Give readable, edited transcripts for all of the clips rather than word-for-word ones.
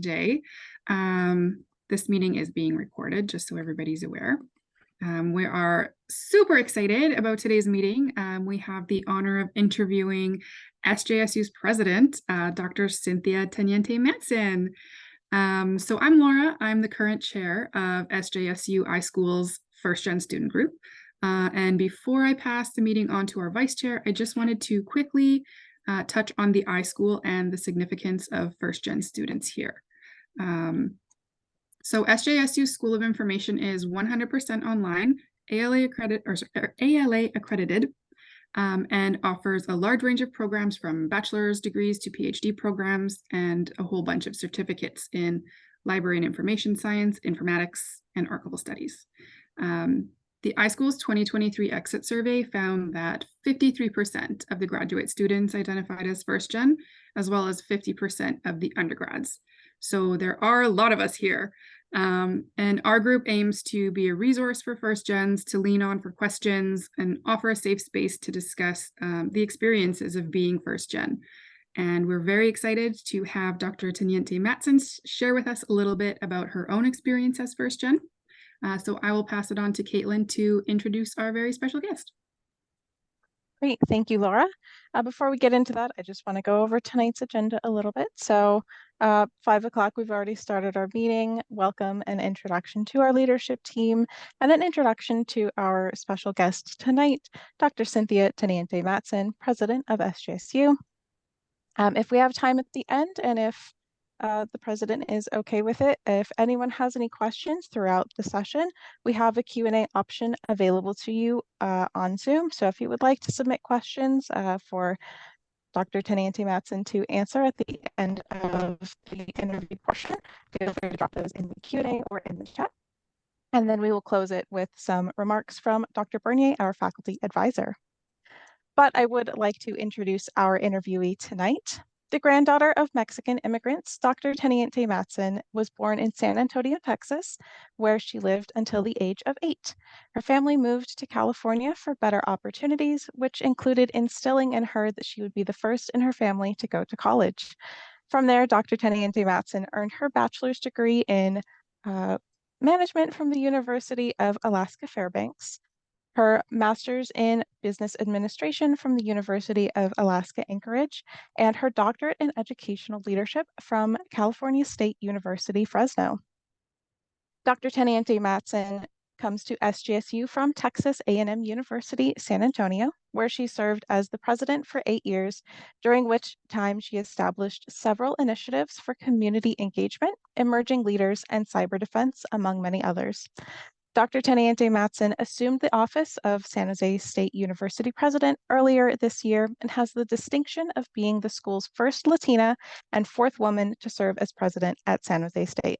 today. This meeting is being recorded, just so everybody's aware. We are super excited about today's meeting. We have the honor of interviewing SJSU's president, Dr. Cynthia Teniente-Matson. So I'm Laura. I'm the current chair of SJSU iSchool's First Gen Student Group. And before I pass the meeting on to our vice chair, I just wanted to quickly touch on the iSchool and the significance of First Gen students here. So SJSU School of Information is 100% online, ALA accredited, and offers a large range of programs from bachelor's degrees to PhD programs and a whole bunch of certificates in library and information science, informatics, and archival studies. The iSchool's 2023 exit survey found that 53% of the graduate students identified as first gen, as well as 50% of the undergrads. So there are a lot of us here. And our group aims to be a resource for first gens to lean on for questions and offer a safe space to discuss the experiences of being first gen. And we're very excited to have Dr. Teniente-Matson share with us a little bit about her own experience as first gen. So I will pass it on to Caitlin to introduce our very special guest. Great, thank you, Laura. Before we get into that, I just want to go over tonight's agenda a little bit. So 5 o'clock, we've already started our meeting. Welcome and introduction to our leadership team and an introduction to our special guest tonight, Dr. Cynthia Teniente-Matson, president of SJSU. If we have time at the end and if the president is okay with it, if anyone has any questions throughout the session, we have a Q&A option available to you on Zoom. So if you would like to submit questions for Dr. Teniente-Matson to answer at the end of the interview portion, feel free to drop those in the Q&A or in the chat. And then we will close it with some remarks from Dr. Bernier, our faculty advisor. But I would like to introduce our interviewee tonight. The granddaughter of Mexican immigrants, Dr. Teniente-Matson was born in San Antonio, Texas, where she lived until the age of 8. Her family moved to California for better opportunities, which included instilling in her that she would be the first in her family to go to college. From there, Dr. Teniente-Matson earned her bachelor's degree in management from the University of Alaska Fairbanks, her master's in business administration from the University of Alaska Anchorage, and her doctorate in educational leadership from California State University, Fresno. Dr. Teniente-Matson comes to SJSU from Texas A&M University-San Antonio, where she served as the president for 8 years, during which time she established several initiatives for community engagement, emerging leaders, and cyber defense, among many others. Dr. Teniente-Matson assumed the office of San Jose State University president earlier this year and has the distinction of being the school's first Latina and 4th woman to serve as president at San Jose State.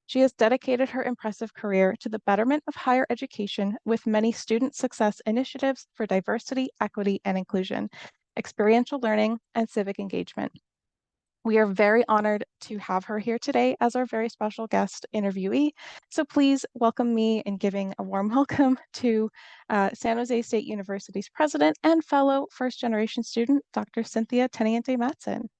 She has dedicated her impressive career to the betterment of higher education with many student success initiatives for diversity, equity, and inclusion, experiential learning, and civic engagement. We are very honored to have her here today as our very special guest interviewee. So please welcome me in giving a warm welcome to San Jose State University's president and fellow first generation student, Dr. Cynthia Teniente-Matson.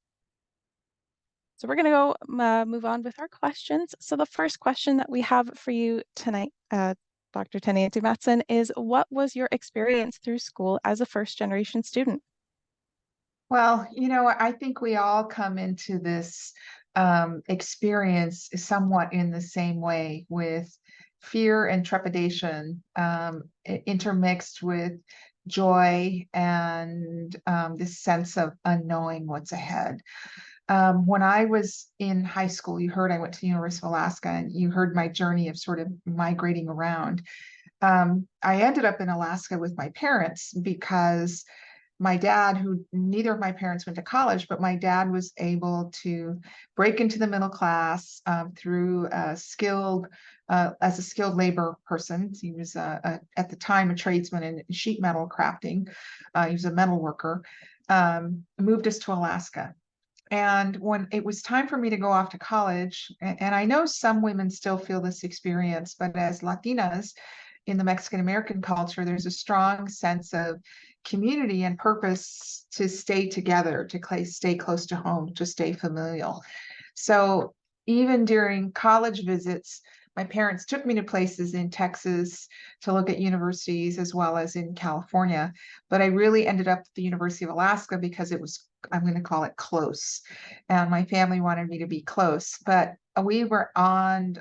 So we're going to go move on with our questions. So the first question that we have for you tonight, Dr. Teniente-Matson, is what was your experience through school as a first generation student? Well, I think we all come into this experience somewhat in the same way, with fear and trepidation intermixed with joy and this sense of unknowing what's ahead. When I was in high school, you heard I went to the University of Alaska, and you heard my journey of sort of migrating around. I ended up in Alaska with my parents because my dad, who neither of my parents went to college, but my dad was able to break into the middle class through as a skilled labor person. He was at the time a tradesman in sheet metal crafting. He was a metal worker. Moved us to Alaska. And when it was time for me to go off to college, and I know some women still feel this experience, but as Latinas in the Mexican American culture, there's a strong sense of community and purpose to stay together, to stay close to home, to stay familial. So even during college visits, my parents took me to places in Texas to look at universities as well as in California. But I really ended up at the University of Alaska because it was, I'm going to call it close. And my family wanted me to be close. But we were on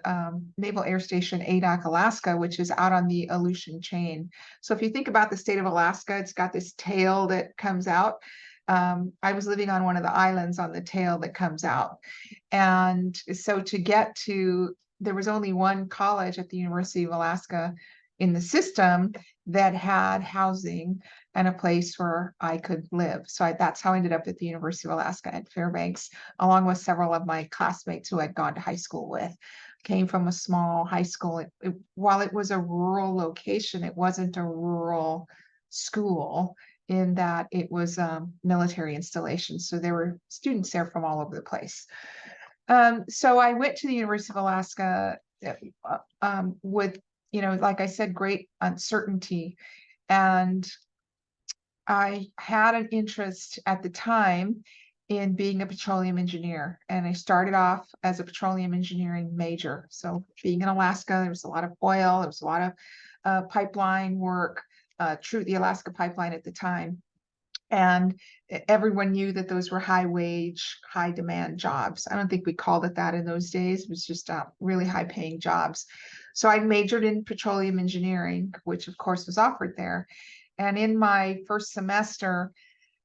Naval Air Station Adak, Alaska, which is out on the Aleutian chain. So if you think about the state of Alaska, it's got this tail that comes out. I was living on one of the islands on the tail that comes out. And so to get to, there was only one college at the University of Alaska in the system that had housing and a place where I could live. So that's how I ended up at the University of Alaska at Fairbanks, along with several of my classmates who I'd gone to high school with. Came from a small high school. While it was a rural location, it wasn't a rural school in that it was military installations. So there were students there from all over the place. So I went to the University of Alaska with, you know, like I said, great uncertainty. And I had an interest at the time in being a petroleum engineer. And I started off as a petroleum engineering major. So being in Alaska, there was a lot of oil, there was a lot of pipeline work, the Alaska pipeline at the time. And everyone knew that those were high wage, high demand jobs. I don't think we called it that in those days. It was just really high paying jobs. So I majored in petroleum engineering, which of course was offered there. And in my first semester,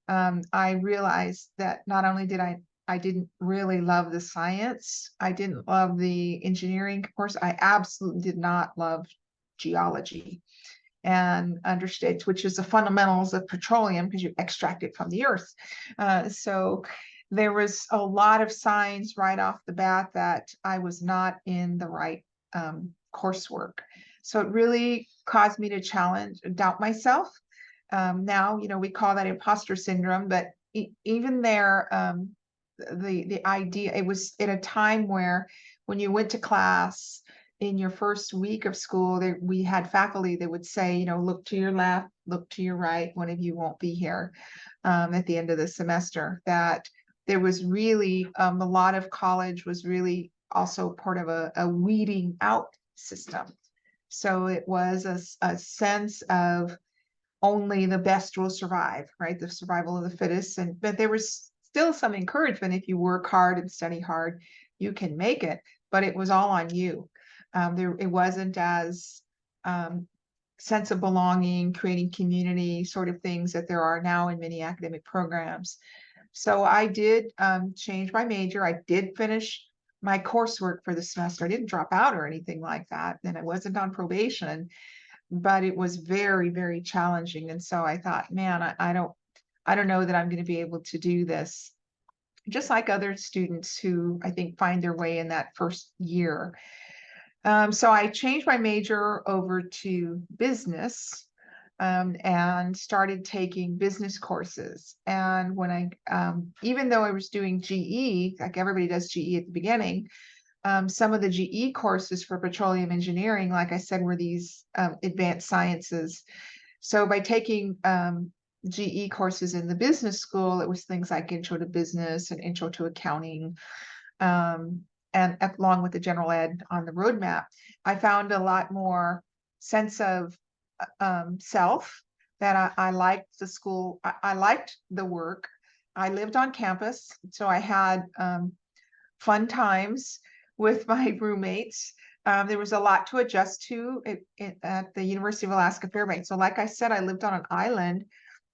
I realized that not only did I didn't really love the science, I didn't love the engineering course, I absolutely did not love geology and understood, which is the fundamentals of petroleum because you extract it from the earth. So there was a lot of signs right off the bat that I was not in the right coursework. So it really caused me to doubt myself. Now, you know, we call that imposter syndrome, but even there, the idea, it was at a time where when you went to class, in your first week of school, we had faculty that would say, you know, look to your left, look to your right, one of you won't be here at the end of the semester. That there was really, a lot of college was really also part of a weeding out system. So it was a sense of only the best will survive, right? The survival of the fittest. But there was still some encouragement. If you work hard and study hard, you can make it, but it was all on you. It wasn't as sense of belonging, creating community sort of things that there are now in many academic programs. So I did change my major. I did finish my coursework for the semester. I didn't drop out or anything like that. And I wasn't on probation, but it was very, very challenging. And so I thought, man, I don't know that I'm going to be able to do this. Just like other students who I think find their way in that first year. So I changed my major over to business and started taking business courses. And when even though I was doing GE, like everybody does GE at the beginning, some of the GE courses for petroleum engineering, like I said, were these advanced sciences. So by taking GE courses in the business school, it was things like intro to business and intro to accounting, and along with the general ed on the roadmap, I found a lot more sense of self, that I liked the school. I liked the work. I lived on campus, so I had fun times with my roommates. There was a lot to adjust to at the University of Alaska Fairbanks. So like I said, I lived on an island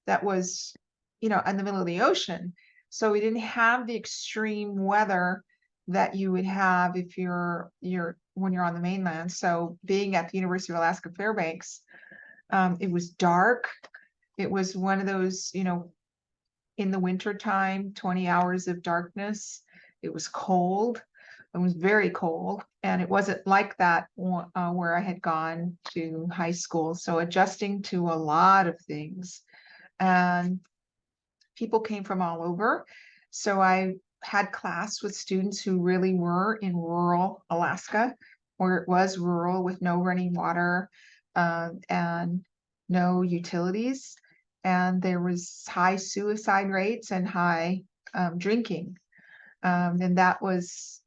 that was, you know, in the middle of the ocean. So we didn't have the extreme weather that you would have if when you're on the mainland. So being at the University of Alaska Fairbanks, it was dark. It was one of those, you know, in the winter time, 20 hours of darkness. It was cold. It was very cold. And it wasn't like that where I had gone to high school. So adjusting to a lot of things. And people came from all over. So I had class with students who really were in rural Alaska, where it was rural with no running water and no utilities. And there was high suicide rates and high drinking. And that was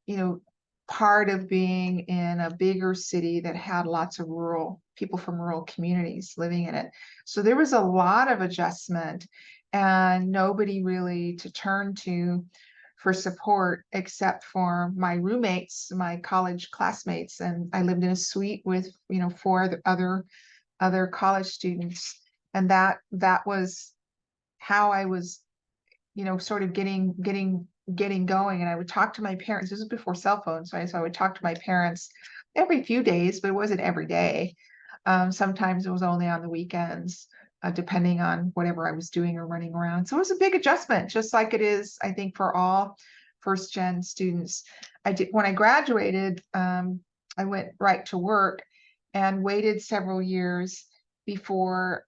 you know, part of being in a bigger city that had lots of rural people from rural communities living in it. So there was a lot of adjustment and nobody really to turn to for support except for my roommates, my college classmates. And I lived in a suite with, you know, 4 other college students. And that was how I was, you know, sort of getting going. And I would talk to my parents. This was before cell phones, right? So I would talk to my parents every few days, but it wasn't every day. Sometimes it was only on the weekends, depending on whatever I was doing or running around. So it was a big adjustment, just like it is, I think, for all first gen students. When I graduated, I went right to work and waited several years before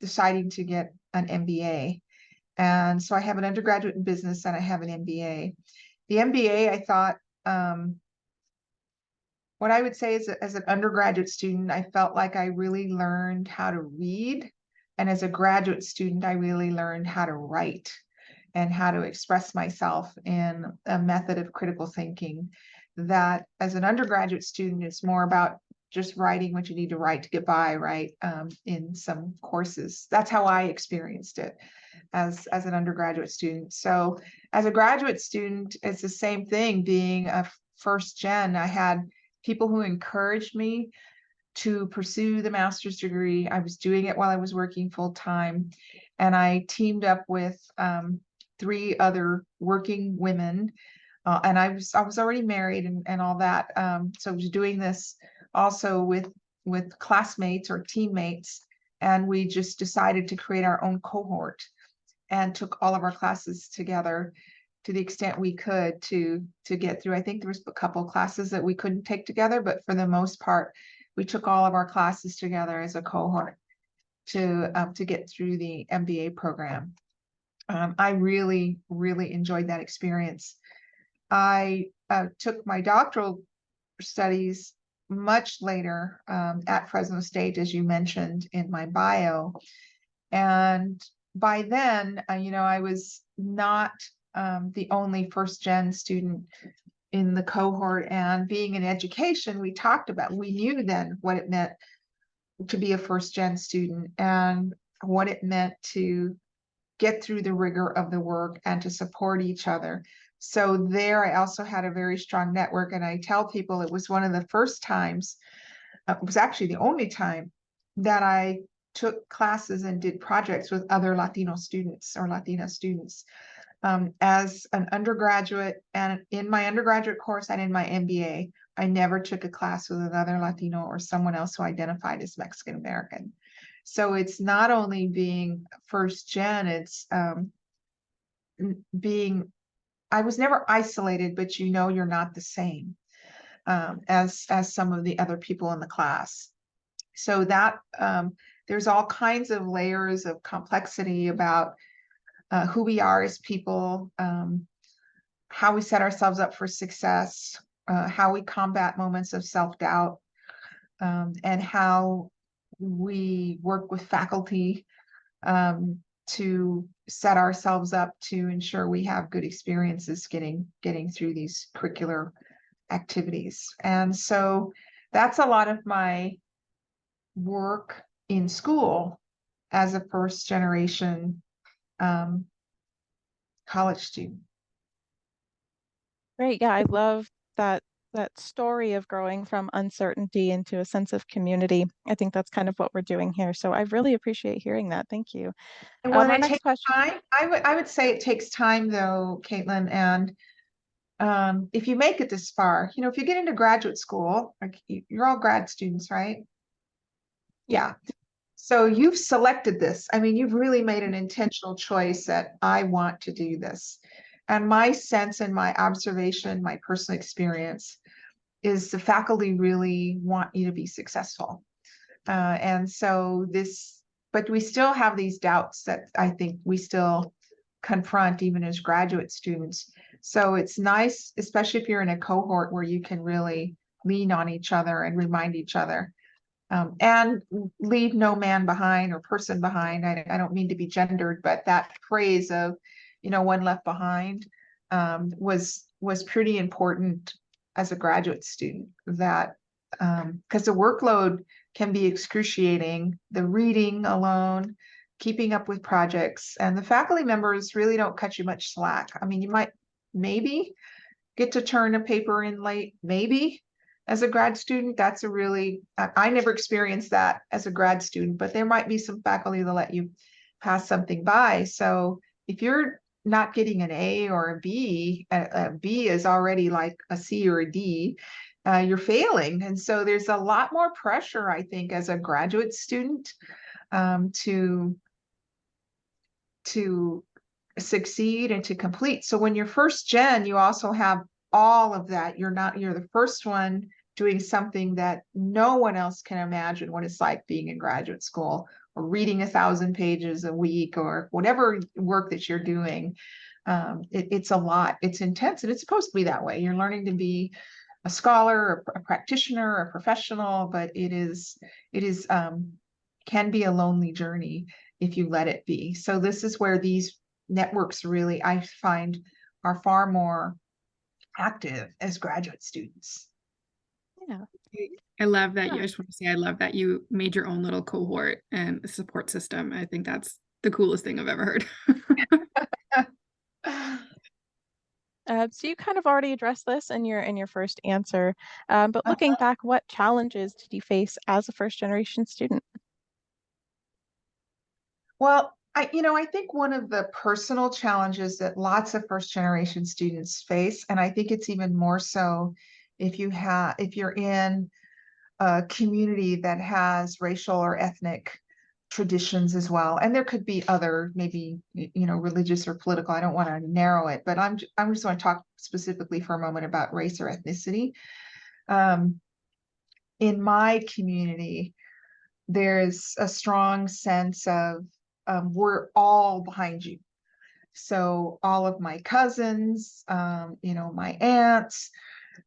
deciding to get an MBA. And so I have an undergraduate in business and I have an MBA. The MBA, I thought, what I would say is as an undergraduate student, I felt like I really learned how to read. And as a graduate student, I really learned how to write and how to express myself in a method of critical thinking that as an undergraduate student, it's more about just writing what you need to write to get by, right? In some courses. That's how I experienced it as an undergraduate student. So as a graduate student, it's the same thing. Being a first gen, I had people who encouraged me to pursue the master's degree. I was doing it while I was working full time, and I teamed up with 3 other working women, and I was already married and all that. So I was doing this also with classmates or teammates, and we just decided to create our own cohort and took all of our classes together to the extent we could to get through. I think there was a couple of classes that we couldn't take together, but for the most part, we took all of our classes together as a cohort to get through the MBA program. I really, really enjoyed that experience. I took my doctoral studies much later at Fresno State, as you mentioned in my bio. And by then, you know, I was not the only first gen student in the cohort, and being in education, we knew then what it meant to be a first gen student and what it meant to get through the rigor of the work and to support each other. So there, I also had a very strong network, and I tell people it was one of the first times, it was actually the only time that I took classes and did projects with other Latino students or Latina students. As an undergraduate, and in my undergraduate course and in my MBA, I never took a class with another Latino or someone else who identified as Mexican American. So it's not only being first gen, it's I was never isolated, but you know you're not the same as some of the other people in the class. So that there's all kinds of layers of complexity about who we are as people, how we set ourselves up for success, how we combat moments of self-doubt, and how we work with faculty to set ourselves up to ensure we have good experiences getting through these curricular activities. And so that's a lot of my work in school as a first generation college student. Great. Yeah, I love that story of growing from uncertainty into a sense of community. I think that's kind of what we're doing here. So I really appreciate hearing that. Thank you. And when Our it next takes question. time, I would say it takes time though, Caitlin. And if you make it this far, you know, if you get into graduate school, like you're all grad students, right? Yeah. So you've selected this. I mean, you've really made an intentional choice that I want to do this. And my sense and my observation, my personal experience is the faculty really want you to be successful. And so but we still have these doubts that I think we still confront even as graduate students. So it's nice, especially if you're in a cohort where you can really lean on each other and remind each other. And leave no man behind or person behind. I don't mean to be gendered, but that phrase of, you know, one left behind was was pretty important as a graduate student, that because the workload can be excruciating, the reading alone, keeping up with projects, and the faculty members really don't cut you much slack. I mean, you might maybe get to turn a paper in late, maybe as a grad student. That's a really, I never experienced that as a grad student, but there might be some faculty that let you pass something by. So if you're not getting an A or a B is already like a C or a D, you're failing. And so there's a lot more pressure, I think, as a graduate student to succeed and to complete. So when you're first gen, you also have all of that. You're the first one doing something that no one else can imagine what it's like being in graduate school, or reading 1,000 pages a week, or whatever work that you're doing. It's a lot. It's intense, and it's supposed to be that way. You're learning to be a scholar, a practitioner, a professional, but it can be a lonely journey if you let it be. So this is where these networks really, I find, are far more active as graduate students. Yeah. I love that. I just want to say, I love that you made your own little cohort and support system. I think that's the coolest thing I've ever heard. So you kind of already addressed this in your first answer, but looking back, what challenges did you face as a first generation student? Well, I think one of the personal challenges that lots of first generation students face, and I think it's even more so if you're in a community that has racial or ethnic traditions as well, and there could be other, maybe, religious or political. I don't want to narrow it, but I'm just going to talk specifically for a moment about race or ethnicity. In my community, there's a strong sense of we're all behind you. So all of my cousins, my aunts,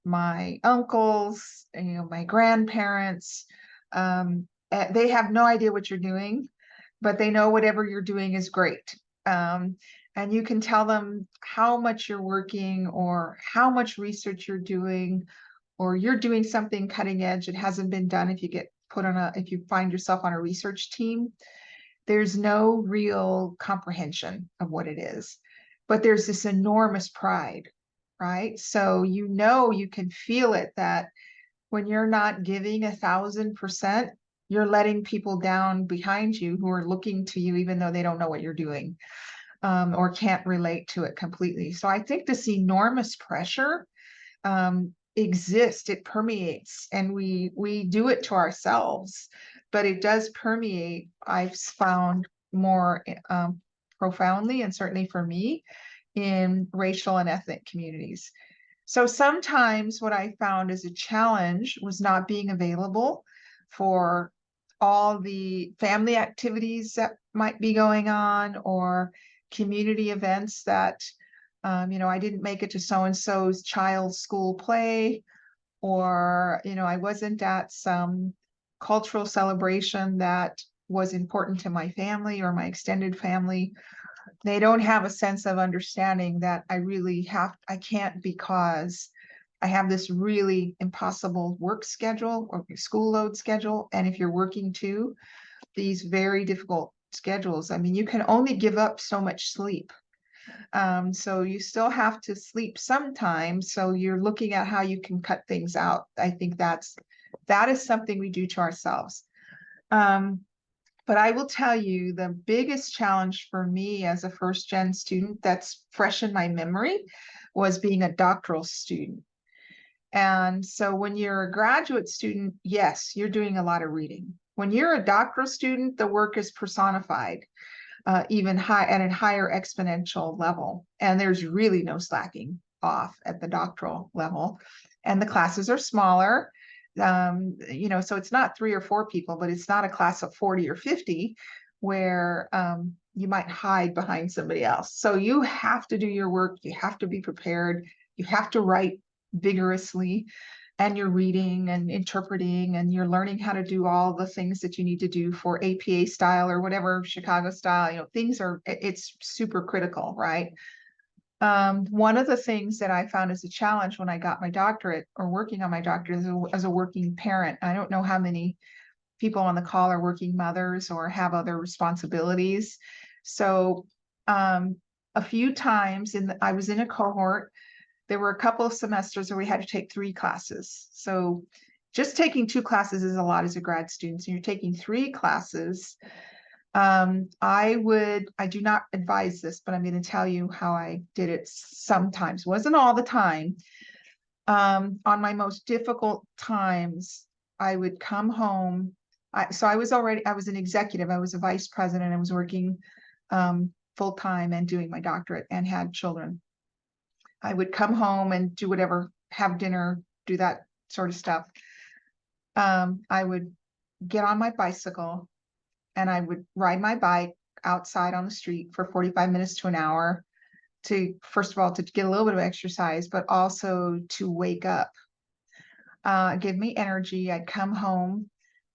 my uncles, my grandparents, they have no idea what you're doing, but they know whatever you're doing is great. And you can tell them how much you're working, or how much research you're doing, or you're doing something cutting edge that hasn't been done. If you find yourself on a research team, there's no real comprehension of what it is, but there's this enormous pride, right? So you can feel it, that when you're not giving 1,000%, you're letting people down behind you who are looking to you, even though they don't know what you're doing, or can't relate to it completely. So I think this enormous pressure exists. It permeates, and we do it to ourselves, but it does permeate, I've found, more profoundly, and certainly for me, in racial and ethnic communities. So sometimes what I found as a challenge was not being available for all the family activities that might be going on, or community events that, I didn't make it to so-and-so's child's school play, or, I wasn't at some cultural celebration that was important to my family or my extended family. They don't have a sense of understanding that I can't, because I have this really impossible work schedule or school load schedule. And if you're working too, these very difficult schedules, I mean, you can only give up so much sleep. So you still have to sleep sometimes. So you're looking at how you can cut things out. I think that is something we do to ourselves. But I will tell you, the biggest challenge for me as a first gen student that's fresh in my memory was being a doctoral student. And so when you're a graduate student, yes, you're doing a lot of reading. When you're a doctoral student, the work is personified, even at a higher exponential level. And there's really no slacking off at the doctoral level. And the classes are smaller. So it's not 3 or 4 people, but it's not a class of 40 or 50 where you might hide behind somebody else. So you have to do your work. You have to be prepared. You have to write vigorously, and you're reading and interpreting, and you're learning how to do all the things that you need to do for APA style or whatever, Chicago style, it's super critical, right? One of the things that I found as a challenge when I got my doctorate or working on my doctorate as a working parent, I don't know how many people on the call are working mothers or have other responsibilities. So a few times I was in a cohort, there were a couple of semesters where we had to take 3 classes. So just taking 2 classes is a lot as a grad student. So you're taking 3 classes. I do not advise this, but I'm going to tell you how I did it sometimes. Wasn't all the time. On my most difficult times, I would come home. I was an executive. I was a vice president. I was working full time and doing my doctorate and had children. I would come home and do whatever, have dinner, do that sort of stuff. I would get on my bicycle and I would ride my bike outside on the street for 45 minutes to an hour to, first of all, to get a little bit of exercise, but also to wake up, give me energy. I'd come home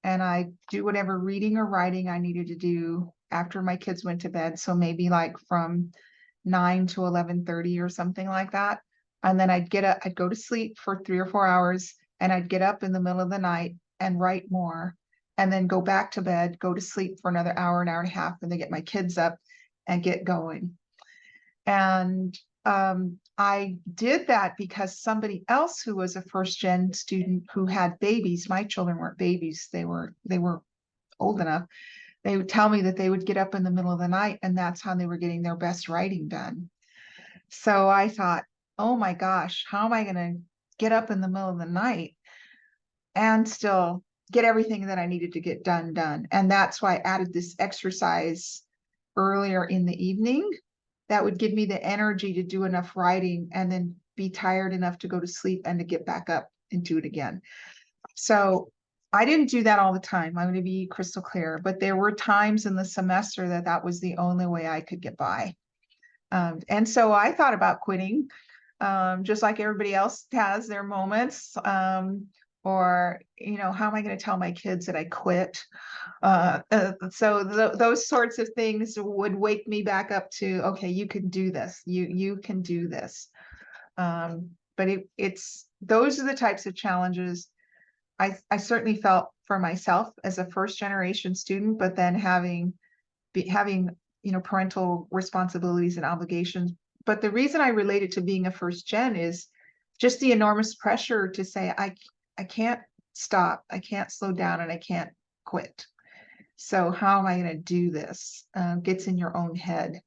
and I'd do whatever reading or writing I needed to do after my kids went to bed. So maybe like from 9 to 11:30 or something like that. And then I'd get up, I'd go to sleep for 3 or 4 hours, and I'd get up in the middle of the night and write more, and then go back to bed, go to sleep for another hour and a half, and then get my kids up and get going. And I did that because somebody else who was a first-gen student who had babies, my children weren't babies, they were old enough. They would tell me that they would get up in the middle of the night and that's how they were getting their best writing done. So I thought, oh my gosh, how am I going to get up in the middle of the night and still get everything that I needed to get done? And that's why I added this exercise earlier in the evening that would give me the energy to do enough writing and then be tired enough to go to sleep and to get back up and do it again. So I didn't do that all the time. I'm going to be crystal clear, but there were times in the semester that was the only way I could get by. And so I thought about quitting, just like everybody else has their moments. Or, how am I going to tell my kids that I quit? So those sorts of things would wake me back up to, okay, you can do this. You can do this. But those are the types of challenges I certainly felt for myself as a first generation student, but then having parental responsibilities and obligations. But the reason I relate it to being a first gen is just the enormous pressure to say, I can't stop, I can't slow down, and I can't quit. So how am I going to do this? Gets in your own head.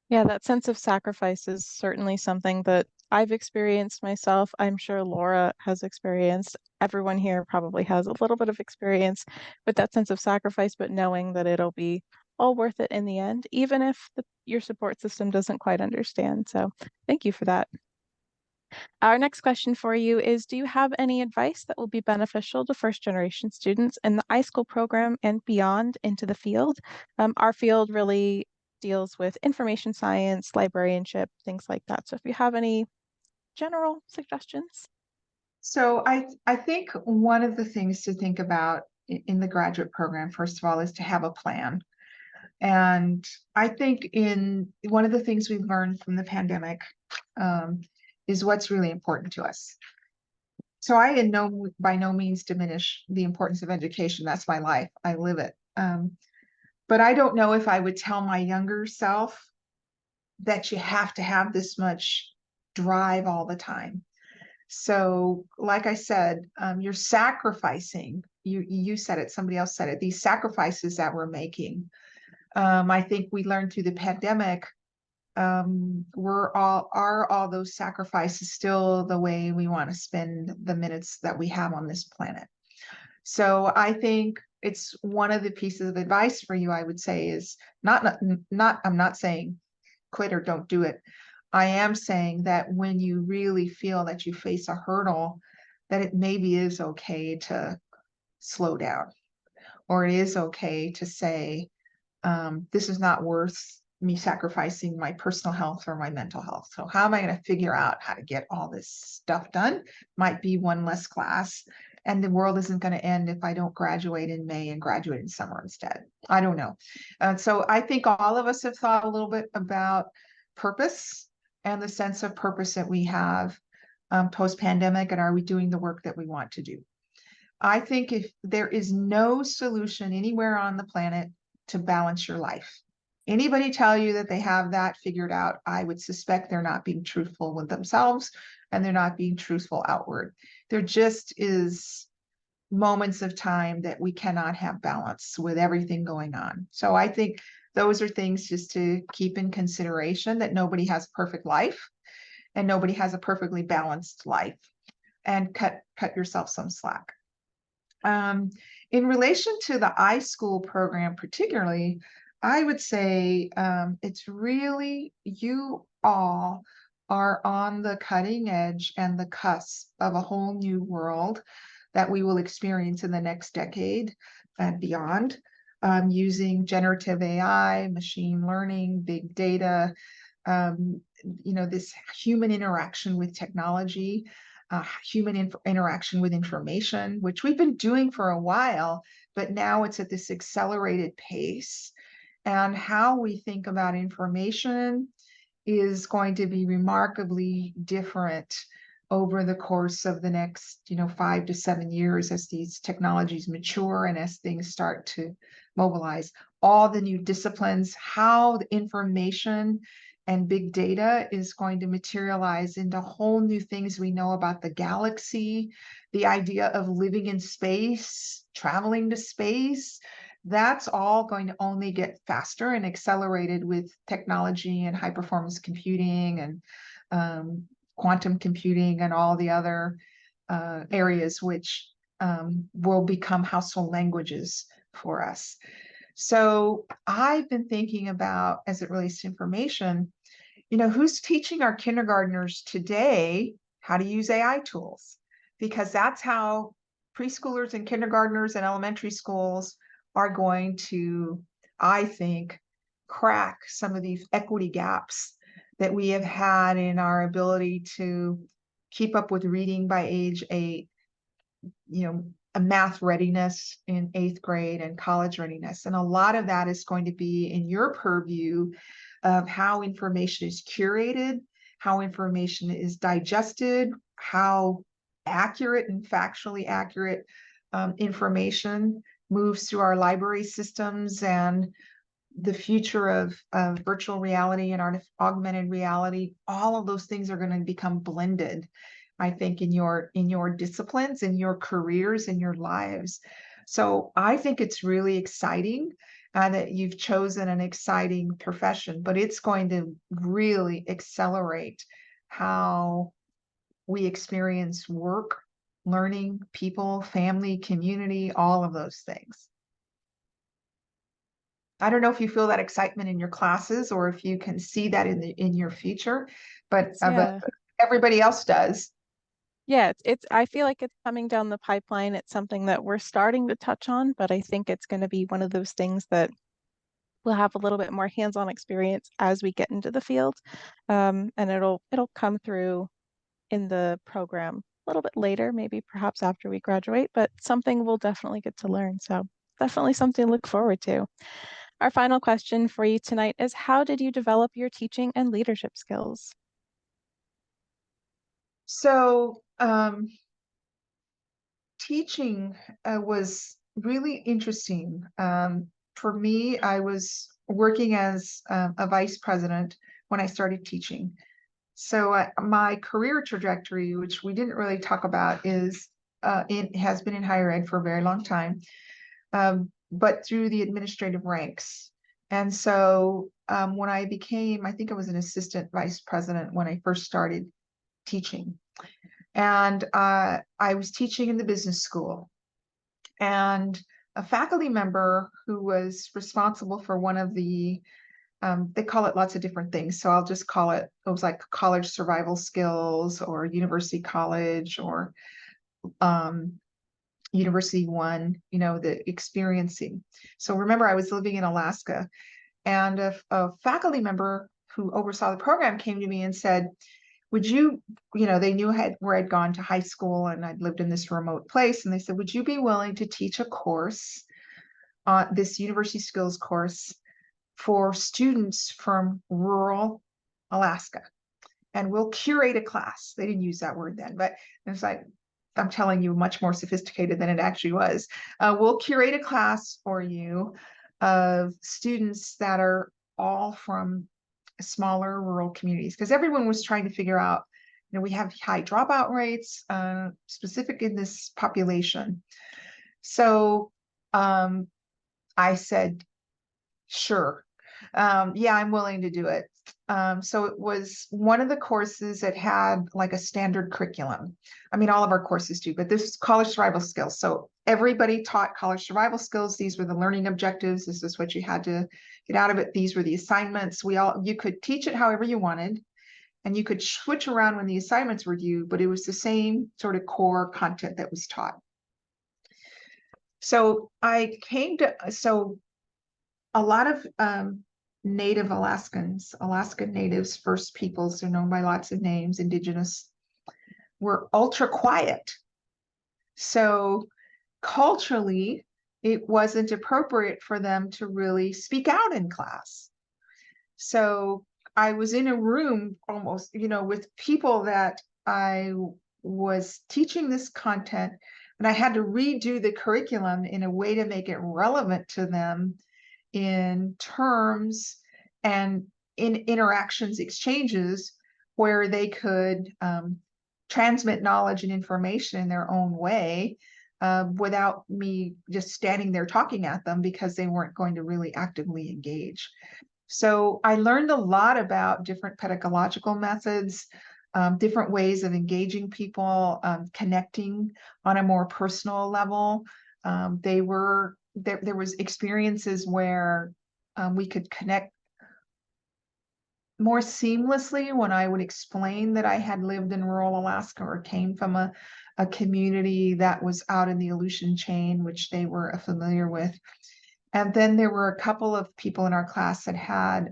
Yeah, that sense of sacrifice is certainly something that I've experienced myself. I'm sure Laura has experienced. Everyone here probably has a little bit of experience with that sense of sacrifice, but knowing that it'll be all worth it in the end, even if your support system doesn't quite understand. So thank you for that. Our next question for you is, do you have any advice that will be beneficial to first generation students in the iSchool program and beyond into the field? Our field really deals with information science, librarianship, things like that. So if you have any general suggestions. So I think one of the things to think about in the graduate program, first of all, is to have a plan. And I think one of the things we've learned from the pandemic is what's really important to us. So I by no means diminish the importance of education. That's my life. I live it. But I don't know if I would tell my younger self that you have to have this much drive all the time. So like I said, you're sacrificing, you said it, somebody else said it, these sacrifices that we're making. I think we learned through the pandemic, are all those sacrifices still the way we want to spend the minutes that we have on this planet? So I think it's one of the pieces of advice for you, I would say, is I'm not saying quit or don't do it. I am saying that when you really feel that you face a hurdle, that it maybe is okay to slow down, or it is okay to say, this is not worth me sacrificing my personal health or my mental health. So how am I going to figure out how to get all this stuff done? Might be one less class, and the world isn't going to end if I don't graduate in May and graduate in summer instead. I don't know. So I think all of us have thought a little bit about purpose and the sense of purpose that we have post-pandemic, and are we doing the work that we want to do? I think if there is no solution anywhere on the planet to balance your life, anybody tell you that they have that figured out, I would suspect they're not being truthful with themselves and they're not being truthful outward. There just is moments of time that we cannot have balance with everything going on. So I think those are things just to keep in consideration, that nobody has a perfect life and nobody has a perfectly balanced life, and cut yourself some slack. In relation to the iSchool program particularly, I would say it's really, you all are on the cutting edge and the cusp of a whole new world that we will experience in the next decade and beyond, using generative AI, machine learning, big data, this human interaction with technology, human interaction with information, which we've been doing for a while, but now it's at this accelerated pace. And how we think about information is going to be remarkably different over the course of the next 5 to 7 years, as these technologies mature and as things start to mobilize. All the new disciplines, how the information and big data is going to materialize into whole new things we know about the galaxy, the idea of living in space, traveling to space. That's all going to only get faster and accelerated with technology and high performance computing and quantum computing and all the other areas which will become household languages for us. So I've been thinking about, as it relates to information, who's teaching our kindergartners today how to use AI tools? Because that's how preschoolers and kindergartners and elementary schools are going to, I think, crack some of these equity gaps that we have had in our ability to keep up with reading by age 8, a math readiness in 8th grade and college readiness. And a lot of that is going to be in your purview of how information is curated, how information is digested, how accurate and factually accurate information moves through our library systems, and the future of virtual reality and augmented reality. All of those things are going to become blended, I think, in your disciplines, in your careers, in your lives. So I think it's really exciting that you've chosen an exciting profession, but it's going to really accelerate how we experience work, learning, people, family, community, all of those things. I don't know if you feel that excitement in your classes or if you can see that in your future, but everybody else does. Yeah, I feel like it's coming down the pipeline. It's something that we're starting to touch on, but I think it's going to be one of those things that we'll have a little bit more hands-on experience as we get into the field. And it'll come through in the program a little bit later, maybe perhaps after we graduate, but something we'll definitely get to learn. So definitely something to look forward to. Our final question for you tonight is, how did you develop your teaching and leadership skills? So teaching was really interesting. For me, I was working as a vice president when I started teaching. So my career trajectory, which we didn't really talk about, is it has been in higher ed for a very long time, but through the administrative ranks. And so when I became, I think I was an assistant vice president when I first started teaching. And I was teaching in the business school. And a faculty member who was responsible for one of the, they call it lots of different things. So I'll just call it, it was like college survival skills or university college or University One, the experiencing. So remember, I was living in Alaska, and a faculty member who oversaw the program came to me and said, would you, they knew where I'd gone to high school and I'd lived in this remote place. And they said, would you be willing to teach a course, this university skills course for students from rural Alaska? And we'll curate a class. They didn't use that word then, but it's like, I'm telling you, much more sophisticated than it actually was. We'll curate a class for you of students that are all from smaller rural communities, because everyone was trying to figure out, we have high dropout rates, specific in this population. So I said, sure. Yeah, I'm willing to do it. So it was one of the courses that had like a standard curriculum. I mean, all of our courses do, but this is college survival skills. So everybody taught college survival skills. These were the learning objectives. This is what you had to get out of it. These were the assignments. You could teach it however you wanted, and you could switch around when the assignments were due, but it was the same sort of core content that was taught. So a lot of Native Alaskans, Alaska Natives, First Peoples, they're known by lots of names, Indigenous, were ultra quiet. So culturally, it wasn't appropriate for them to really speak out in class. So I was in a room almost, with people that I was teaching this content, and I had to redo the curriculum in a way to make it relevant to them in terms and in interactions, exchanges, where they could transmit knowledge and information in their own way, without me just standing there talking at them, because they weren't going to really actively engage. So I learned a lot about different pedagogical methods, different ways of engaging people, connecting on a more personal level. There was experiences where we could connect more seamlessly when I would explain that I had lived in rural Alaska or came from a community that was out in the Aleutian chain, which they were familiar with. And then there were a couple of people in our class that had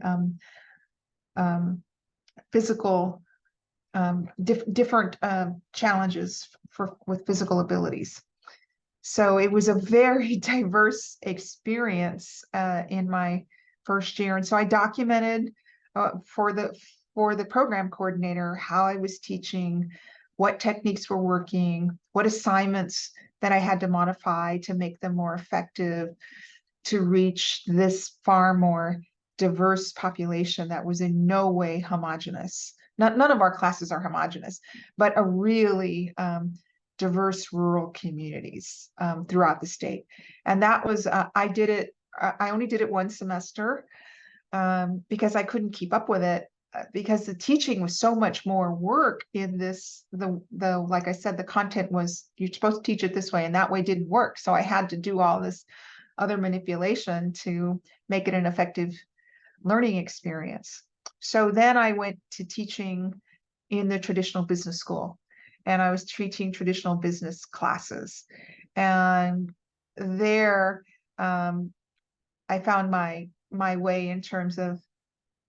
physical, different challenges with physical abilities. So it was a very diverse experience in my first year. And so I documented for the program coordinator how I was teaching, what techniques were working, what assignments that I had to modify to make them more effective, to reach this far more diverse population that was in no way homogenous. None of our classes are homogenous, but a really diverse rural communities throughout the state. And that was, I only did it one semester because I couldn't keep up with it, because the teaching was so much more work in this, like I said, the content was, you're supposed to teach it this way, and that way didn't work. So I had to do all this other manipulation to make it an effective learning experience. So then I went to teaching in the traditional business school, and I was teaching traditional business classes. And there I found my way in terms of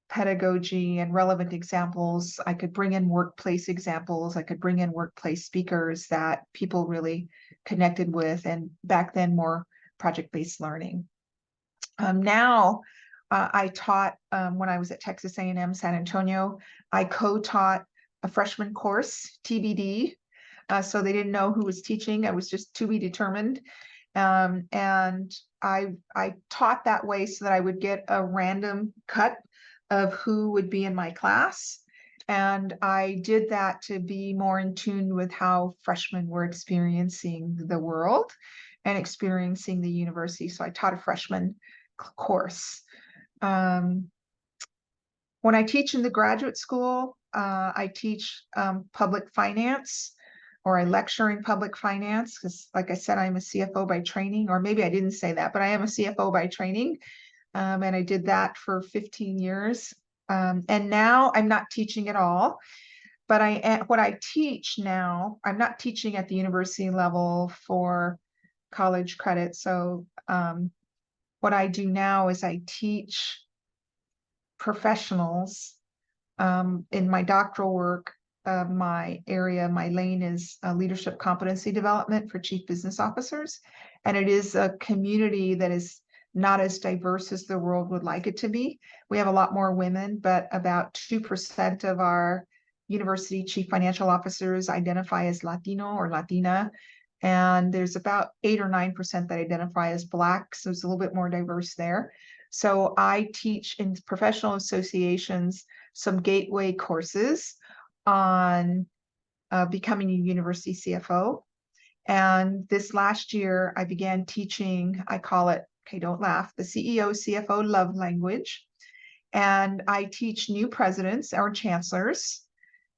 pedagogy and relevant examples. I could bring in workplace examples. I could bring in workplace speakers that people really connected with, and back then more project-based learning. Now I taught, when I was at Texas A&M San Antonio, I co-taught a freshman course, TBD. So they didn't know who was teaching. I was just to be determined. And I taught that way so that I would get a random cut of who would be in my class. And I did that to be more in tune with how freshmen were experiencing the world and experiencing the university. So I taught a freshman course. When I teach in the graduate school, I teach public finance, or I lecture in public finance, because like I said, I'm a CFO by training, or maybe I didn't say that, but I am a CFO by training. And I did that for 15 years. And now I'm not teaching at all, but what I teach now, I'm not teaching at the university level for college credit. So what I do now is I teach professionals in my doctoral work my area, my lane is leadership competency development for chief business officers. And it is a community that is not as diverse as the world would like it to be. We have a lot more women, but about 2% of our university chief financial officers identify as Latino or Latina. And there's about 8 or 9% that identify as Black. So it's a little bit more diverse there. So I teach in professional associations some gateway courses on becoming a university CFO. And this last year, I began teaching, I call it, okay, don't laugh, the CEO CFO love language. And I teach new presidents or chancellors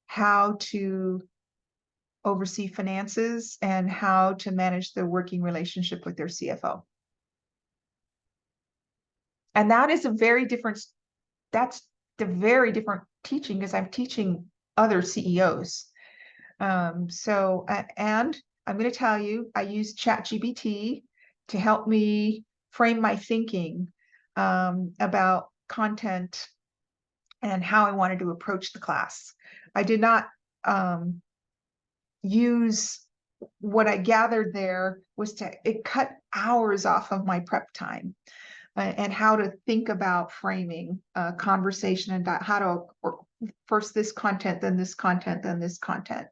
how to oversee finances and how to manage the working relationship with their CFO. And that is a very different, that's the very different teaching, because I'm teaching other CEOs. And I'm going to tell you, I use ChatGPT to help me frame my thinking about content and how I wanted to approach the class. I did not use what I gathered there was it cut hours off of my prep time and how to think about framing a conversation and how to first this content, then this content, then this content.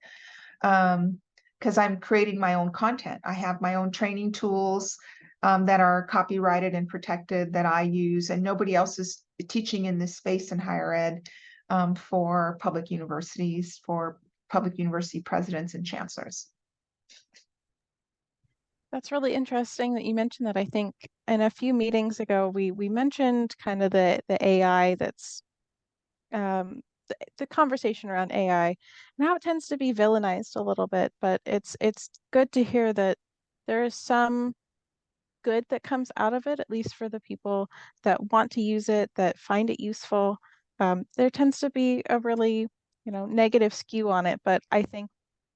Because I'm creating my own content. I have my own training tools that are copyrighted and protected that I use, and nobody else is teaching in this space in higher ed for public universities, for public university presidents and chancellors. That's really interesting that you mentioned that. I think in a few meetings ago, we mentioned kind of the AI that's the conversation around AI and how it tends to be villainized a little bit, but it's good to hear that there is some good that comes out of it, at least for the people that want to use it, that find it useful. There tends to be a really, negative skew on it, but I think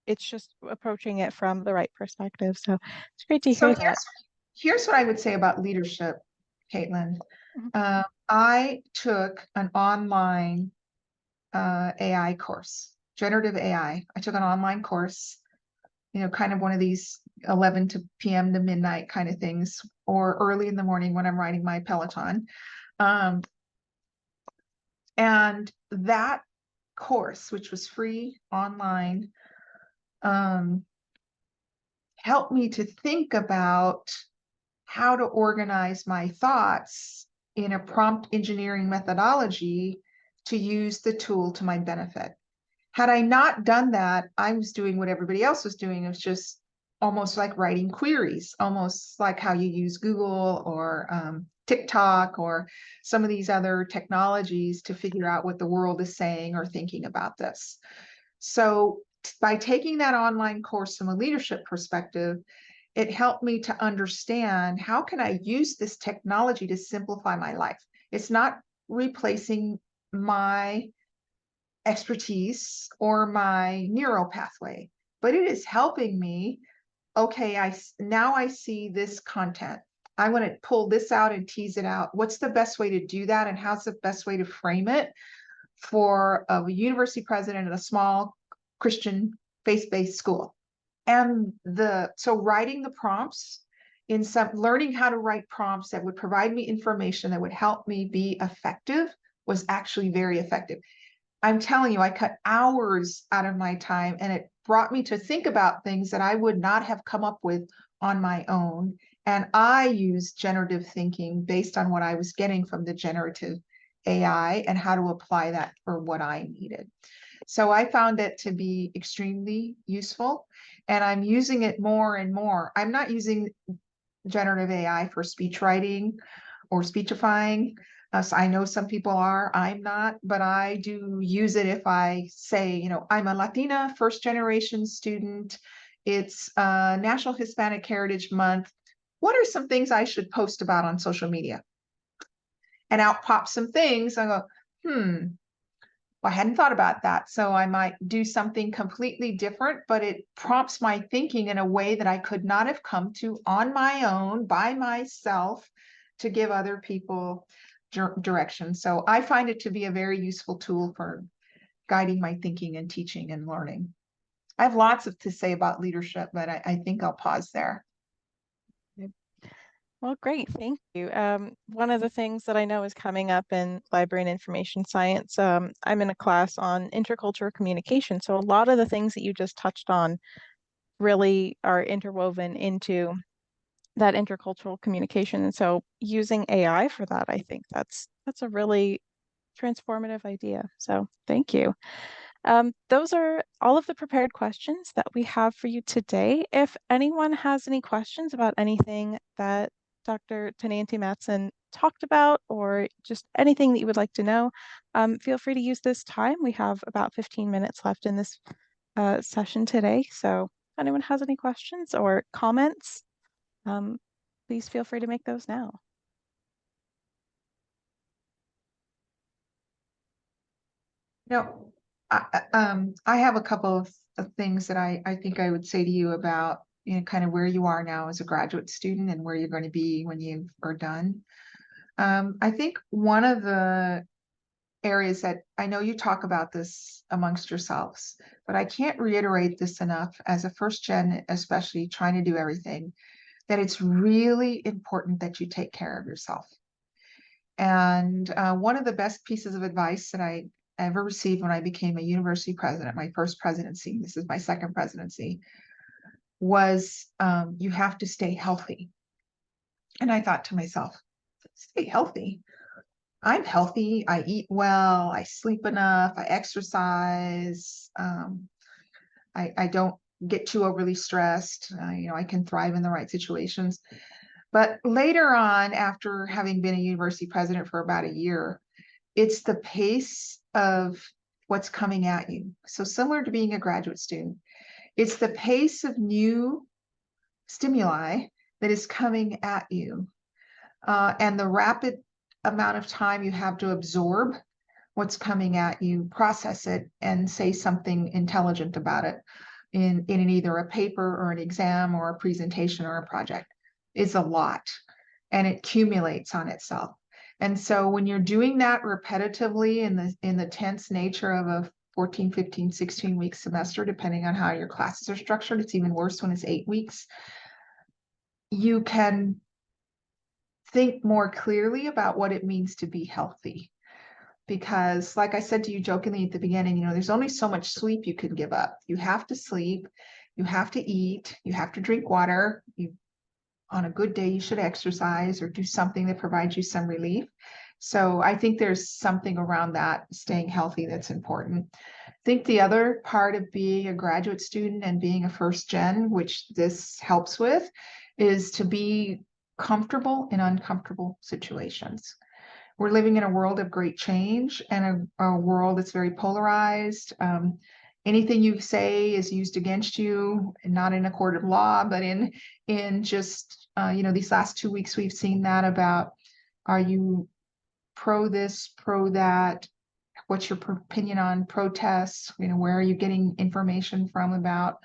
it's just approaching it from the right perspective. So it's great to hear that. Here's what I would say about leadership, Caitlin. Mhm. I took an online AI course, generative AI. I took an online course, kind of one of these 11 p.m. to midnight kind of things, or early in the morning when I'm riding my Peloton. And that course, which was free online, helped me to think about how to organize my thoughts in a prompt engineering methodology to use the tool to my benefit. Had I not done that, I was doing what everybody else was doing. It was just almost like writing queries, almost like how you use Google or TikTok or some of these other technologies to figure out what the world is saying or thinking about this. So by taking that online course from a leadership perspective, it helped me to understand how can I use this technology to simplify my life. It's not replacing my expertise or my neural pathway, but it is helping me. Okay, now I see this content. I want to pull this out and tease it out. What's the best way to do that? And how's the best way to frame it for a university president at a small Christian faith-based school? And so writing the prompts learning how to write prompts that would provide me information that would help me be effective was actually very effective. I'm telling you, I cut hours out of my time, and it brought me to think about things that I would not have come up with on my own. And I used generative thinking based on what I was getting from the generative AI and how to apply that for what I needed. So I found it to be extremely useful, and I'm using it more and more. I'm not using generative AI for speech writing or speechifying. So I know some people are, I'm not, but I do use it if I say, I'm a Latina first generation student. It's National Hispanic Heritage Month. What are some things I should post about on social media? And out pops some things. I go, well, I hadn't thought about that. So I might do something completely different, but it prompts my thinking in a way that I could not have come to on my own by myself to give other people direction. So I find it to be a very useful tool for guiding my thinking and teaching and learning. I have lots to say about leadership, but I think I'll pause there. Well, great, thank you. One of the things that I know is coming up in library and information science, I'm in a class on intercultural communication. So a lot of the things that you just touched on really are interwoven into that intercultural communication. And so using AI for that, I think that's a really transformative idea. So thank you. Those are all of the prepared questions that we have for you today. If anyone has any questions about anything that Dr. Teniente-Matson talked about, or just anything that you would like to know, feel free to use this time. We have about 15 minutes left in this session today. So if anyone has any questions or comments, please feel free to make those now. No, I have a couple of things that I think I would say to you about, you know, kind of where you are now as a graduate student and where you're going to be when you are done. I think one of the areas that I know you talk about this amongst yourselves, but I can't reiterate this enough as a first gen, especially trying to do everything, that it's really important that you take care of yourself. And one of the best pieces of advice that I ever received when I became a university president, my first presidency, this is my second presidency, was you have to stay healthy. And I thought to myself, stay healthy? I'm healthy. I eat well. I sleep enough. I exercise. I don't get too overly stressed. You know, I can thrive in the right situations. But later on, after having been a university president for about a year, it's the pace of what's coming at you. So similar to being a graduate student, it's the pace of new stimuli that is coming at you, and the rapid amount of time you have to absorb what's coming at you, process it, and say something intelligent about it in either a paper or an exam or a presentation or a project is a lot, and it accumulates on itself. And so when you're doing that repetitively in the tense nature of a 14, 15, 16-week semester, depending on how your classes are structured, it's even worse when it's 8 weeks, you can think more clearly about what it means to be healthy. Because like I said to you jokingly at the beginning, you know, there's only so much sleep you can give up. You have to sleep, you have to eat, you have to drink water. On a good day, you should exercise or do something that provides you some relief. So I think there's something around that, staying healthy, that's important. I think the other part of being a graduate student and being a first gen, which this helps with, is to be comfortable in uncomfortable situations. We're living in a world of great change and a world that's very polarized. Anything you say is used against you, and not in a court of law, but in just, you know, these last 2 weeks, we've seen that about, are you pro this, pro that? What's your opinion on protests? You know, where are you getting information from about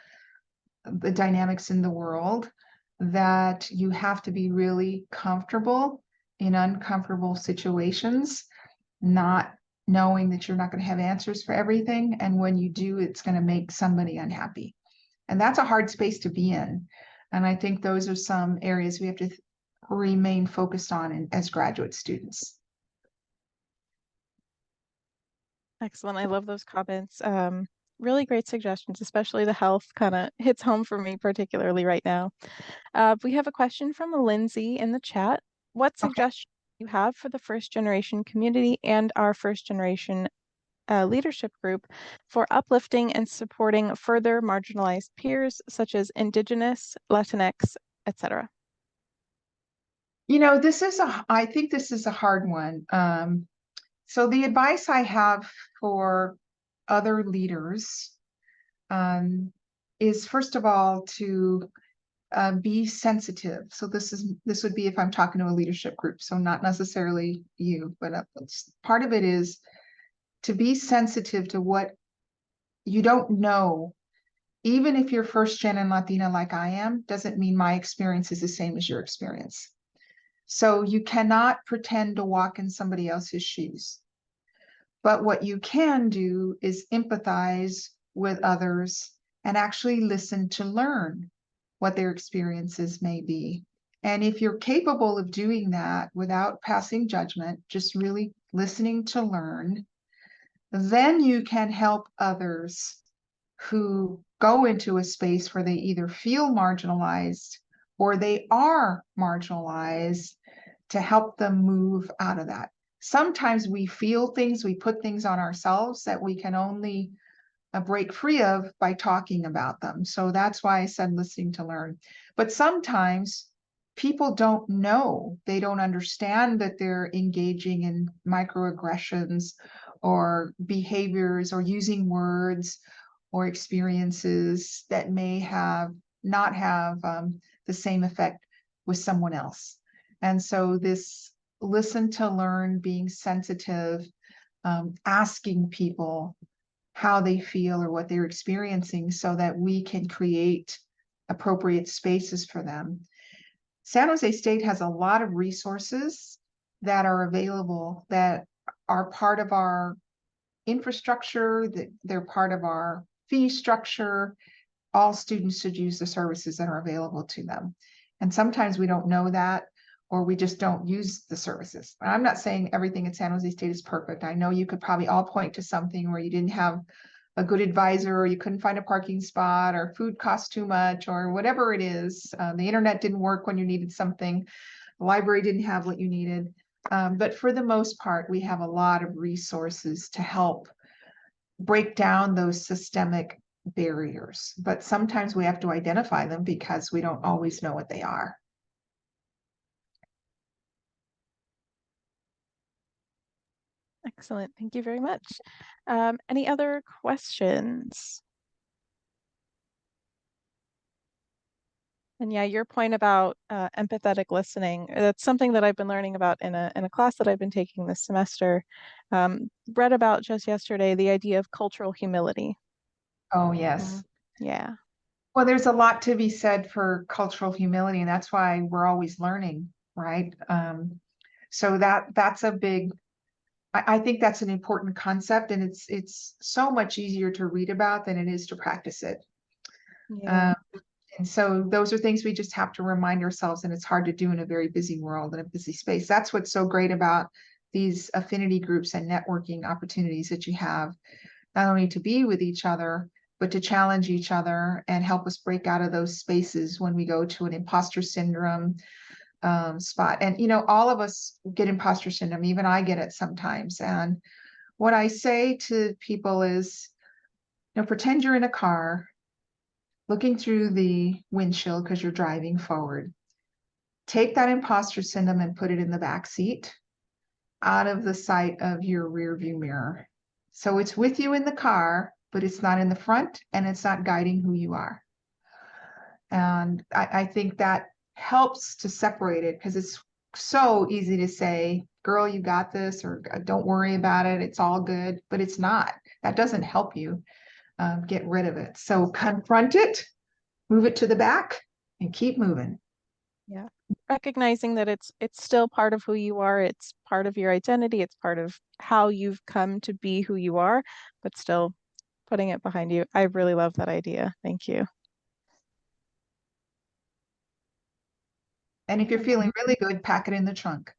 the dynamics in the world? That you have to be really comfortable in uncomfortable situations, not knowing that you're not going to have answers for everything. And when you do, it's going to make somebody unhappy. And that's a hard space to be in. And I think those are some areas we have to remain focused on as graduate students. Excellent. I love those comments. Really great suggestions, especially the health kind of hits home for me particularly right now. We have a question from Lindsay in the chat. What suggestions do you have for the first generation community and our first generation leadership group for uplifting and supporting further marginalized peers such as Indigenous, Latinx, etc.? You know, I think this is a hard one. So the advice I have for other leaders is, first of all, to be sensitive. So this would be if I'm talking to a leadership group, so not necessarily you, but part of it is to be sensitive to what you don't know. Even if you're first gen and Latina like I am, doesn't mean my experience is the same as your experience. So you cannot pretend to walk in somebody else's shoes. But what you can do is empathize with others and actually listen to learn what their experiences may be. And if you're capable of doing that without passing judgment, just really listening to learn, then you can help others who go into a space where they either feel marginalized or they are marginalized, to help them move out of that. Sometimes we feel things, we put things on ourselves that we can only break free of by talking about them. So that's why I said listening to learn. But sometimes people don't know, they don't understand that they're engaging in microaggressions or behaviors or using words or experiences that may not have the same effect with someone else. And so this listen to learn, being sensitive, asking people how they feel or what they're experiencing so that we can create appropriate spaces for them. San Jose State has a lot of resources that are available that are part of our infrastructure, that they're part of our fee structure. All students should use the services that are available to them. And sometimes we don't know that, or we just don't use the services. I'm not saying everything at San Jose State is perfect. I know you could probably all point to something where you didn't have a good advisor, or you couldn't find a parking spot, or food costs too much, or whatever it is. The internet didn't work when you needed something. The library didn't have what you needed. But for the most part, we have a lot of resources to help break down those systemic barriers. But sometimes we have to identify them because we don't always know what they are. Excellent. Thank you very much. Any other questions? And yeah, your point about empathetic listening, that's something that I've been learning about in a class that I've been taking this semester. Read about just yesterday, the idea of cultural humility. Oh, yes. Yeah. Well, there's a lot to be said for cultural humility, and that's why we're always learning, right? So that's a big, I think that's an important concept, and it's so much easier to read about than it is to practice it. Yeah. And so those are things we just have to remind ourselves, and it's hard to do in a very busy world, in a busy space. That's what's so great about these affinity groups and networking opportunities that you have, not only to be with each other, but to challenge each other and help us break out of those spaces when we go to an imposter syndrome spot. And, you know, all of us get imposter syndrome. Even I get it sometimes. And what I say to people is, you know, pretend you're in a car looking through the windshield because you're driving forward. Take that imposter syndrome and put it in the back seat, out of the sight of your rear view mirror. So it's with you in the car, but it's not in the front, and it's not guiding who you are. And I think that helps to separate it, because it's so easy to say, girl, you got this, or don't worry about it, it's all good, but it's not. That doesn't help you get rid of it. So confront it, move it to the back, and keep moving. Yeah. Recognizing that it's still part of who you are, it's part of your identity, it's part of how you've come to be who you are, but still putting it behind you. I really love that idea. Thank you. And if you're feeling really good, pack it in the trunk.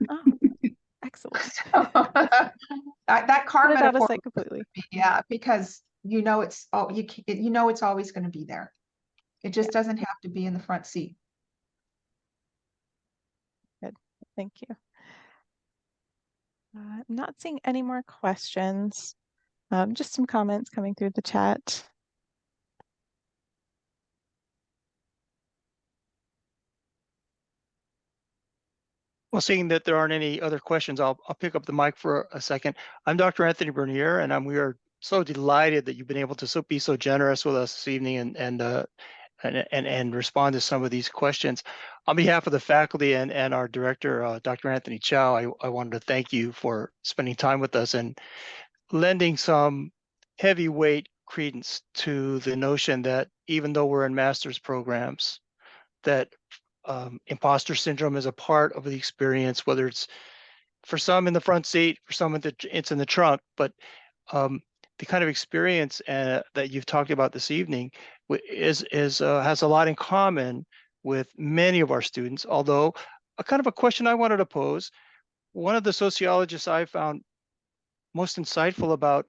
Oh, excellent. That car Put it out of metaphor, sight completely. yeah, because you know it's it's always going to be there. It just doesn't have to be in the front seat. Good. Thank you. I'm not seeing any more questions. Just some comments coming through the chat. Well, seeing that there aren't any other questions, I'll pick up the mic for a second. I'm Dr. Anthony Bernier, and we are so delighted that you've been able to be so generous with us this evening and respond to some of these questions. On behalf of the faculty and our director, Dr. Anthony Chow, I wanted to thank you for spending time with us and lending some heavyweight credence to the notion that even though we're in master's programs, that imposter syndrome is a part of the experience, whether it's for some in the front seat, for some it's in the trunk, but the kind of experience that you've talked about this evening has a lot in common with many of our students. Although a kind of a question I wanted to pose, one of the sociologists I found most insightful about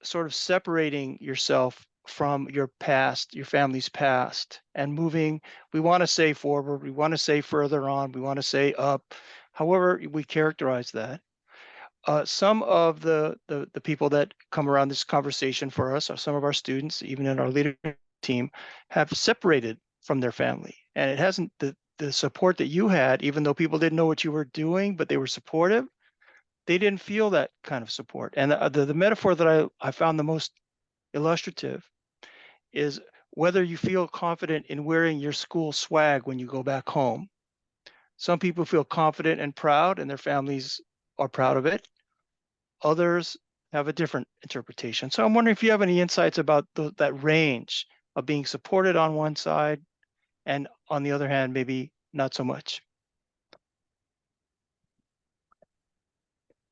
sort of separating yourself from your past, your family's past, and moving, we want to say forward, we want to say further on, we want to say up, however we characterize that. Some of the people that come around this conversation for us, or some of our students, even in our leadership team, have separated from their family. And it hasn't, the support that you had, even though people didn't know what you were doing, but they were supportive, they didn't feel that kind of support. And the metaphor that I found the most illustrative is whether you feel confident in wearing your school swag when you go back home. Some people feel confident and proud, and their families are proud of it. Others have a different interpretation. So I'm wondering if you have any insights about that range of being supported on one side, and on the other hand, maybe not so much.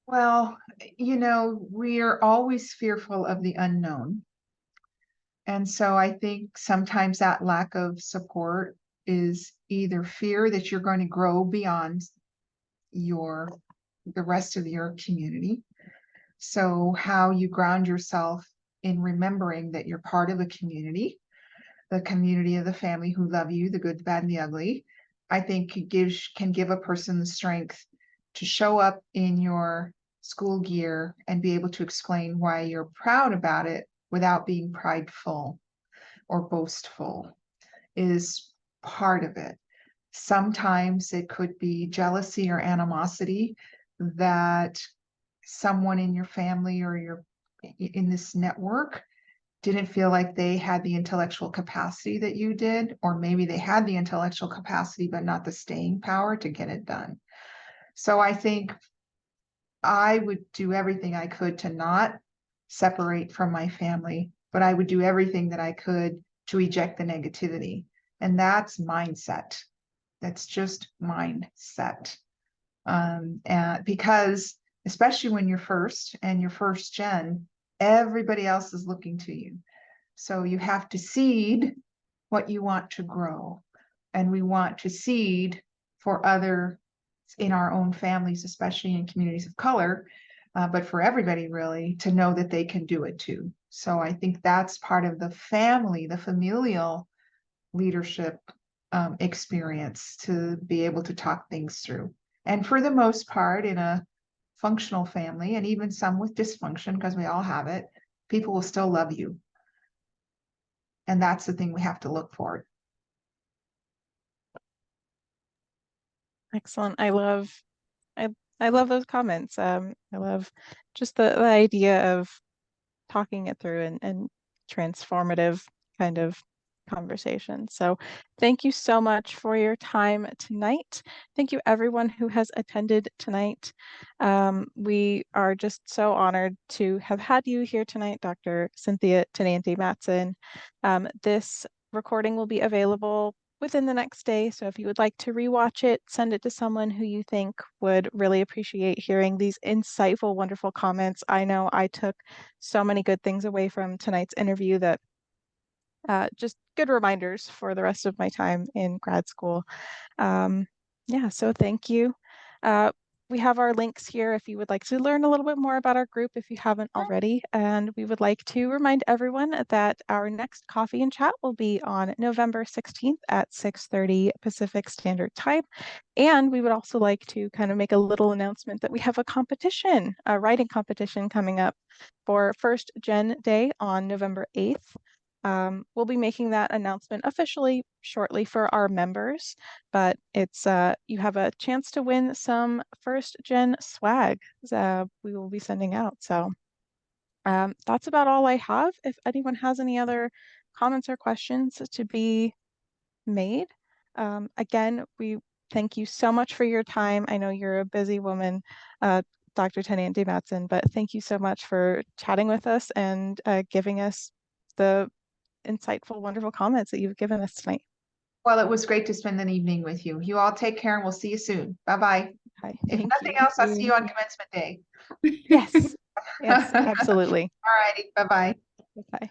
Well, you know, we are always fearful of the unknown. And so I think sometimes that lack of support is either fear that you're going to grow beyond the rest of your community. So how you ground yourself in remembering that you're part of a community, the community of the family who love you, the good, the bad, and the ugly, I think can give a person the strength to show up in your school gear and be able to explain why you're proud about it without being prideful or boastful is part of it. Sometimes it could be jealousy or animosity that someone in your family or in this network didn't feel like they had the intellectual capacity that you did, or maybe they had the intellectual capacity but not the staying power to get it done. So I think I would do everything I could to not separate from my family, but I would do everything that I could to eject the negativity. And that's mindset. That's just mindset. And because especially when you're first and you're first gen, everybody else is looking to you. So you have to seed what you want to grow. And we want to seed for other in our own families, especially in communities of color, but for everybody really, to know that they can do it too. So I think that's part of the family, the familial leadership experience, to be able to talk things through. And for the most part, in a functional family, and even some with dysfunction, because we all have it, people will still love you. And that's the thing we have to look for. Excellent. I love those comments. I love just the idea of talking it through and transformative kind of conversation. So thank you so much for your time tonight. Thank you everyone who has attended tonight. We are just so honored to have had you here tonight, Dr. Cynthia Teniente-Matson. This recording will be available within the next day. So if you would like to rewatch it, send it to someone who you think would really appreciate hearing these insightful, wonderful comments. I know I took so many good things away from tonight's interview that just good reminders for the rest of my time in grad school. Yeah, so thank you. We have our links here if you would like to learn a little bit more about our group if you haven't already. And we would like to remind everyone that our next coffee and chat will be on November 16th at 6:30 Pacific Standard Time. And we would also like to kind of make a little announcement that we have a competition, a writing competition coming up for First Gen Day on November 8th. We'll be making that announcement officially shortly for our members, but it's you have a chance to win some first gen swag we will be sending out. So that's about all I have. If anyone has any other comments or questions to be made, again, we thank you so much for your time. I know you're a busy woman, Dr. Teniente-Matson, but thank you so much for chatting with us and giving us the insightful, wonderful comments that you've given us tonight. Well, it was great to spend an evening with you. You all take care and we'll see you soon. Bye-bye. Okay, If thank nothing else, I'll see you. you on commencement day. Yes, yes, absolutely. All righty, bye-bye. Bye.